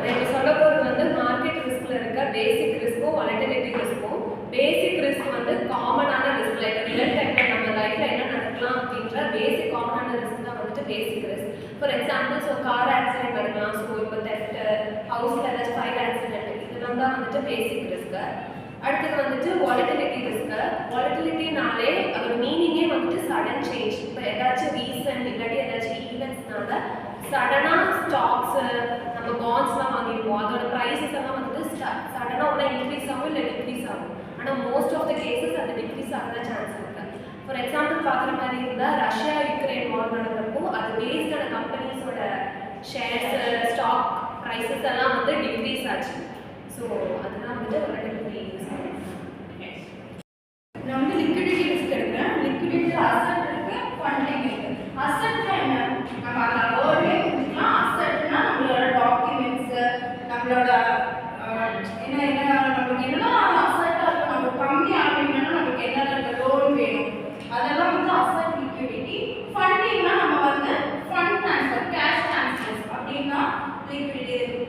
நான் சொல்ல போகிறது வந்து மார்க்கெட் ரிஸ்கில் இருக்க பேசிக் ரிஸ்க்கும் வாலட்டிலிட்டி ரிஸ்க்கும். பேசிக் ரிஸ்க் வந்து காமனான ரிஸ்க், லைக் ரியல் டைமில் நம்ம லைஃப்பில் என்ன நடக்கலாம் அப்படின்ற பேசிக் காமனான ரிஸ்க் தான் வந்துட்டு basic risk. For example car accident நடக்கலாம், இப்போ தெஃப்ட், ஹவுஸில் ஏதாச்சும் ஃபயர் ஆக்சிடென்ட், இதெல்லாம் தான் வந்துட்டு பேசிக் ரிஸ்க்கு. அடுத்தது வந்துட்டு வாலட்டிலிட்டி ரிஸ்க்கு. வாலட்டிலிட்டினாலே அதோட மீனிங்கே வந்துட்டு சடன் சேஞ்ச். இப்போ ஏதாச்சும் ரீசன் இல்லாட்டி ஏதாச்சும் ஈவெண்ட்ஸ்னால சடனாக ஸ்டாக்ஸு நம்ம பாண்ட்ஸ்லாம் வாங்கிடுவோம், அதோட ப்ரைஸஸ் எல்லாம் வந்துட்டு சடனாக ஒன்றா இன்க்ரீஸ் ஆகும் இல்லை டிக்ரீஸ் ஆகும். ஆனால் மோஸ்ட் ஆஃப் த கேசஸ் அது டிக்ரீஸ் ஆக தான் சான்ஸ் இருக்குது. ஃபார் எக்ஸாம்பிள் பார்க்குற மாதிரி இருந்தால் ரஷ்யா யுக்ரைன் வார் நடந்தப்போ அது பேஸ்டான கம்பெனிஸோட ஷேர்ஸு ஸ்டாக் ப்ரைஸஸ் எல்லாம் வந்து டிக்ரீஸ் ஆச்சு. ஸோ அதுதான் வந்துட்டு வாலட்டிலிட்டி ரிஸ்க். நான் வந்து லிக்விடிட்டி ரிஸ்க் எடுக்கிறேன். லிக்விடிட்டியில் அசட் இருக்குது, ஃபண்டிங் இருக்குது. அசட்னா என்ன? நம்ம அந்த வேர்டே முடிச்சுக்கலாம். அசட்னா நம்மளோட டாக்குமெண்ட்ஸு, நம்மளோட என்ன நம்மளுக்கு என்னெல்லாம் அசட்டாக இருக்கும், நம்மளுக்கு கம்மியாக அப்படின்னா நம்மளுக்கு என்னென்ன லோன் வேணும், அதெல்லாம் வந்து அசட் லிக்விடிட்டி. ஃபண்டிங்னா நம்ம வந்து ஃபண்ட் ட்ரான்ஸ்ஃபர், கேஷ் ட்ரான்ஸ்ஃபர்ஸ் அப்படின்னா லிக்விடிட்டி இருக்குது.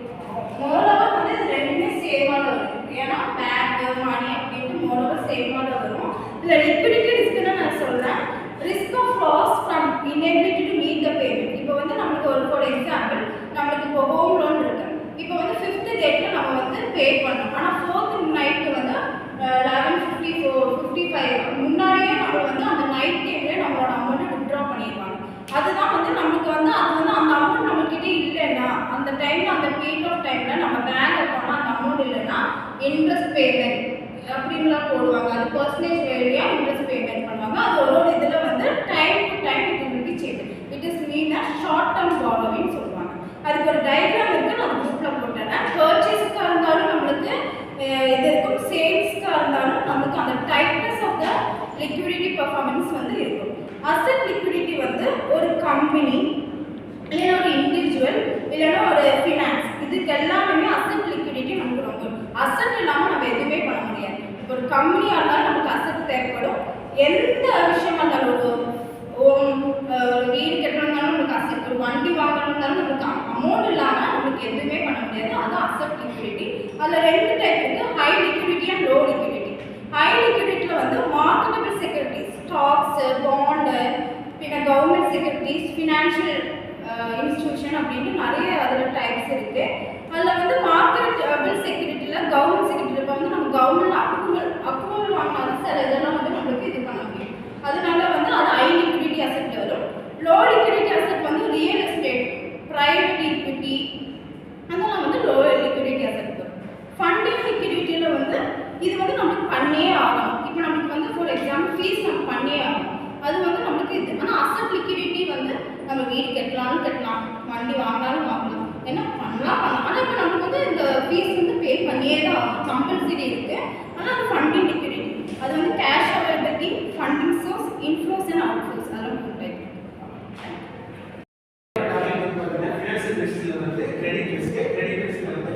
மோரோவர் வந்து இது ரெண்டுமே சேமாக வரும். ஏன்னா பேங்க் மணி அப்படின்ட்டு மோரோவர் சேமாக வரும். இதில் லிக்விடிட்டி ரிஸ்க்குன்னு நான் சொல்கிறேன். Risk of loss from inability to meet the payment. இப்போ வந்து நம்மளுக்கு ஒரு ஃபார் எக்ஸாம்பிள் நம்மளுக்கு இப்போ ஹோம் லோன் இருக்குது. இப்போ வந்து 5th டேட்டில் நம்ம வந்து பே பண்ணணும். ஆனால் 4th நைட்டு வந்து 11:55 முன்னாடியே நம்ம வந்து அந்த நைட் டைம்லேயே நம்மளோட அமௌண்ட்டை வித்ட்ரா பண்ணிடுவாங்க. அதுதான் வந்து நமக்கு வந்து அது வந்து அந்த அமௌண்ட் நம்மக்கிட்ட இல்லைன்னா அந்த டைமில் அந்த பீரியட் ஆஃப் டைமில் நம்ம பேங்க் அக்கௌண்ட்டில் அந்த அமௌண்ட் இல்லைன்னா இன்ட்ரெஸ்ட் பேமெண்ட் அப்படின்லாம் போடுவாங்க. அது பர்சன்டேஜ் வேலையாக இன்ட்ரெஸ்ட் பேமெண்ட் பண்ணுவாங்க. அது ஒரு இதில் வந்து time to time it will be change. It is mean short term borrowing சொல்லுவாங்க. அதுக்கு ஒரு டயக்ராம் இருக்குது, நான் குரூப்பில் போட்டேன். பர்ச்சேஸுக்காக இருந்தாலும் நம்மளுக்கு இது இருக்கும், சேல்ஸ்க்காக இருந்தாலும் நம்மளுக்கு அந்த tightness of the liquidity performance வந்து இருக்கும். அசட் லிக்விடிட்டி வந்து ஒரு கம்பெனி இல்லைன்னா ஒரு இண்டிவிஜுவல் இல்லைன்னா ஒரு ஃபினான்ஸ், இதுக்கு எல்லாமே அசட் லிக்விடிட்டி நமக்கு ரொம்ப. அசட் இல்லாமல் நம்ம எதுவுமே பண்ண முடியாது. இப்போ ஒரு கம்பெனியாக இருந்தாலும் நமக்கு அசட் தேவைப்படும். எந்த விஷயமா இருந்தாலும் ஒரு வீடு கட்டணும்னாலும் நமக்கு அசட், ஒரு வண்டி வாங்கணும்னாலும் நமக்கு அமௌண்ட் இல்லாமல் நமக்கு எதுவுமே பண்ண முடியாது. அதுதான் அசட் லிக்விடிட்டி. அதில் 2 டைப் இருக்குது, high liquidity and low liquidity. High லிக்விடிட்டியில் வந்து மார்க்கெட்டபிள் செக்யூரிட்டிஸ், ஸ்டாக்ஸு, பாண்டு, பின்ன கவர்மெண்ட் செக்யூரிட்டிஸ், ஃபினான்ஷியல் இன்ஸ்டிடியூஷன் அப்படின்னு நிறைய அதில் டைப்ஸ் இருக்குது. அதில் வந்து மார்க்கெட்டபிள் செக்யூரிட்டியில் கவர்மெண்ட் செக்யூரிட்டியில் இப்போ வந்து நம்ம கவர்மெண்ட் அப்ரூவல் வாங்கினாலும் சில இதெல்லாம் வந்து நம்மளுக்கு இது பண்ண முடியும். அதனால வந்து அது ஹை லிக்விடிட்டி அசெட் வரும். லோ லிக்விடிட்டி அசெட் வந்து ரியல் எஸ்டேட், ப்ரைவேட் ஈக்விட்டி, அதெல்லாம் வந்து லோ லிக்விடிட்டி அசெட் வரும். ஃபண்டிங் லிக்விடிட்டியில் வந்து இது வந்து நமக்கு பண்ணியே ஆகணும். இப்போ நமக்கு வந்து ஃபார் எக்ஸாம்பிள் ஃபீஸ் நம்ம பண்ணியே ஆகணும். அது வந்து நம்மளுக்கு இது. ஆனால் அசட் லிக்விடிட்டி வந்து நம்ம வீடு கட்டலாம், வண்டி வாங்கினாலும் வாங்கலாம், என்ன பண்ணலாம். ஆனால் இப்போ நமக்கு வந்து இந்த ஃபீஸ் வந்து பே பண்ணியே தான் ஆகும், கம்பல்சரி இருக்குது. ஆனால் அது ஃபண்டிங் லிக்விடிட்டி. அது வந்து cash availability, funding source, inflows and outflows, அதெல்லாம் மூணு டைப். கிரெடிட் ரிஸ்க் வந்து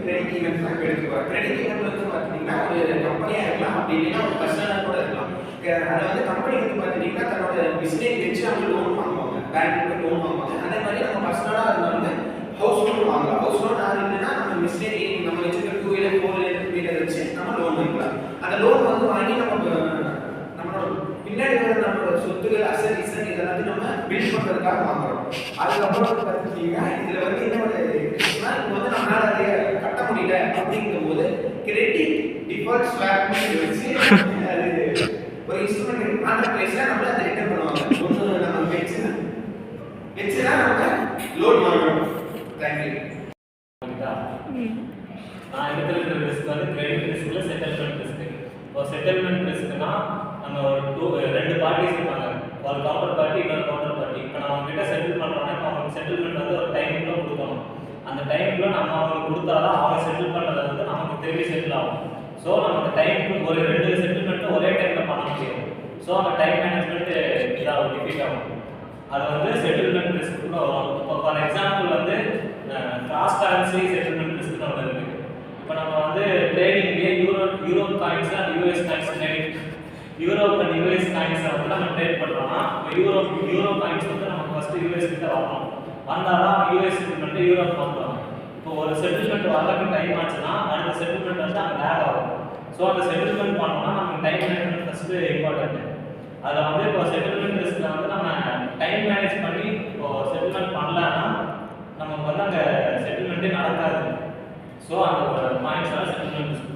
கிரெடிட் ஈவென்ட்ஸ் தான் எடுத்துக்குவாங்க. கிரெடிட் ஈவென்ட் வந்து பார்த்தீங்கன்னா ஒரு கம்பெனியாக இருக்கலாம், அப்படி இல்லைன்னா ஒரு பர்சனாக கூட இருக்கலாம். அதை வந்து கம்பெனி வந்து பார்த்தீங்கன்னா தன்னோட பிஸ்னஸ் வச்சு அவங்க லோன் வாங்குவாங்க, பேங்க்ல லோன் வாங்குவாங்க. அதே மாதிரி நம்ம பர்சனலாக இருந்தாலும் ஹவுஸ் லோன் வாங்கலாம். ஹவுஸ் லோன் யார் இல்லைன்னா நம்ம மிஸ்னரி நம்ம வச்சுருக்க 2 வீலர் 4 வீலர் வச்சு நம்ம லோன் வாங்கிக்கலாம். அந்த லோன் வந்து வாங்கி நம்மளோட பின்னாடி வர நம்மளோட சொத்துக்கள், அசட்ஸ் இதெல்லாத்தையும் நம்ம பில்ட் பண்ணுறதுக்காக வாங்குறோம். அதுக்கப்புறம் வந்து பார்த்தீங்கன்னா இதில் வந்து என்ன ஒரு இப்போ வந்து நம்மளால அதை கட்ட முடியல அப்படிங்கும் போது கிரெடிட் டிஃபால்ட் ஸ்வாப்னு வச்சு அது ஒரு இன்ஸ்ட்ருமெண்ட் அந்த பிளேஸில் நம்மள அதை ரிட்டர்ன் பண்ணுவாங்க. ஒன்று நம்ம வச்சு தான் நம்ம லோன் வாங்கணும். தேங்க்யூ. நான் எடுத்துக்கிற ரிஸ்க் வந்து கிரெடிட் ரிஸ்க்ல செட்டில்மெண்ட் ரிஸ்க். இப்போ செட்டில்மெண்ட் ரிஸ்க்னா நம்ம ஒரு 2 பார்ட்டிஸ் இருப்பாங்க, ஒரு கவுண்டர் பார்ட்டி இன்னொரு கவுண்டர் பார்ட்டி. இப்போ நம்ம அவங்க கிட்ட செட்டில் பண்ணுறோம்னா இப்போ அவங்களுக்கு செட்டில்மெண்ட் வந்து ஒரு டைமுக்குள்ள கொடுக்கணும். அந்த டைமுக்குள்ள நம்ம அவங்களுக்கு கொடுத்தாதான் அவங்க செட்டில் பண்ணுறது வந்து நமக்கு திரும்பி செட்டில் ஆகும். ஸோ நம்ம அந்த டைமுக்கு ஒரு 2 செட்டில்மெண்ட்டும் ஒரே டைமில் பண்ண முடியும். ஸோ அந்த டைம் மேனேஜ்மெண்ட் இதாக டிஃபீட் ஆகும். அது வந்து செட்டில்மெண்ட் ரிஸ்க்குன்னு வரும். இப்போ ஃபார் எக்ஸாம்பிள் வந்து கிராஸ் கரன்சி செட்டில்மெண்ட் ரிஸ்க்னு ஒன்று இருக்குது. இப்போ நம்ம வந்து ட்ரேடிங்லேயே Europe coins and US coins trading, Europe and US காயின்ஸை வந்து நம்ம ட்ரேட் பண்ணுறோம்னா யூரோ காயின்ஸ் வந்து நமக்கு ஃபஸ்ட்டு யூஎஸ் கிட்ட வரணும். வந்தால் தான் யூஎஸ் செட்டில்மெண்ட்டு யூரோப் வாங்குவாங்க. இப்போ ஒரு செட்டில்மெண்ட் வரக்கு டைம் ஆச்சுன்னா அடுத்த செட்டில்மெண்ட் வந்து அங்கே லேக் ஆகும். ஸோ அந்த செட்டில்மெண்ட் பண்ணோம்னா நமக்கு டைம் மேனேஜ்மெண்ட் ஃபஸ்ட்டு இம்பார்ட்டன்ட். அதில் வந்து இப்போ செட்டில்மெண்ட் ரிஸ்கில் வந்து நம்ம டைம் மேனேஜ் பண்ணி இப்போ செட்டில்மெண்ட் பண்ணலன்னா நமக்கு வந்து அங்கே செட்டில்மெண்ட்டே நடக்காது. ஸோ அந்த பாயிண்ட்ஸால் செட்டில்மெண்ட் ரிஸ்க்